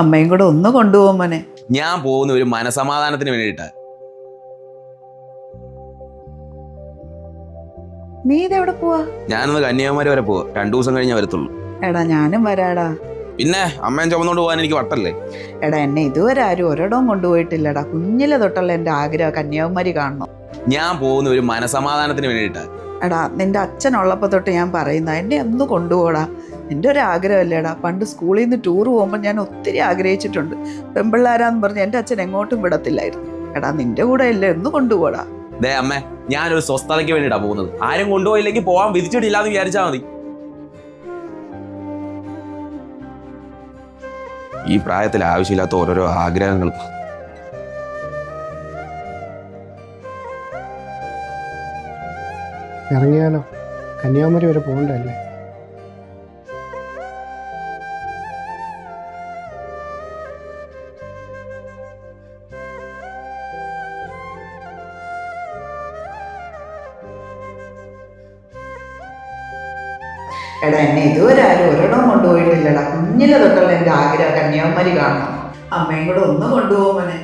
അമ്മയും കൂടെ ഒന്ന് കൊണ്ടുപോകും മോനെ. ഞാൻ പോകുന്ന ഒരു മനസമാധാനത്തിന് വേണ്ടിയിട്ടാ. നീ ഇതെവിടെ പോവാ? ഞാനൊന്ന് കന്യാകുമാരി വരെ പോവാ. 2 ദിവസം കഴിഞ്ഞേ വരത്തുള്ളൂ. എടാ ഞാനും വരാടാ. പിന്നെ അമ്മയും ചുമന്നുകൊണ്ട് പോകാൻ എനിക്ക് വട്ടല്ലേ? എടാ എന്നെ ഇതുവരെ ആരും ഒരിടവും കൊണ്ടുപോയിട്ടില്ലടാ. കുഞ്ഞിലെ തൊട്ടുള്ള എൻ്റെ ആഗ്രഹം കന്യാകുമാരി കാണണം. ഞാൻ പോകുന്ന ഒരു മനസമാധാനത്തിന് വേണ്ടിയിട്ടാ. എടാ നിന്റെ അച്ഛനുള്ളപ്പോൾ തൊട്ട് ഞാൻ പറയുന്ന എന്നെ ഒന്ന് കൊണ്ടുപോടാ. എൻ്റെ ഒരു ആഗ്രഹമല്ലേടാ. പണ്ട് സ്കൂളിൽ നിന്ന് ടൂർ പോകുമ്പോൾ ഞാൻ ഒത്തിരി ആഗ്രഹിച്ചിട്ടുണ്ട്. പെമ്പിള്ളാരാന്ന് പറഞ്ഞ് എൻ്റെ അച്ഛൻ എങ്ങോട്ടും വിടത്തില്ലായിരുന്നു. എടാ നിന്റെ കൂടെ അല്ലേ, ഒന്ന് കൊണ്ടുപോടാ. ദേ അമ്മേ, ഞാനൊരു സ്വസ്ഥതയ്ക്ക് വേണ്ടിയിട്ടാ പോകുന്നത്. ആരും കൊണ്ടുപോയില്ലെങ്കിൽ പോവാൻ വിധിച്ചിട്ടില്ലാന്ന് വിചാരിച്ചാൽ മതി. ഈ പ്രായത്തിൽ ആവശ്യമില്ലാത്ത ഓരോരോ ആഗ്രഹങ്ങൾ. ഇറങ്ങിയാലോ? കന്യാകുമാരി വരെ പോകണ്ടല്ലേ? എടാ എന്നെ ഇതുവരെ ആരും ഒരിടവും കൊണ്ടുപോയിട്ടില്ലടാ. കുഞ്ഞിലെ തൊട്ടുള്ള എൻ്റെ ആഗ്രഹം കന്യാകുമാരി കാണണം. അമ്മയും കൂടെ ഒന്ന് കൊണ്ടുപോകും മോനെ.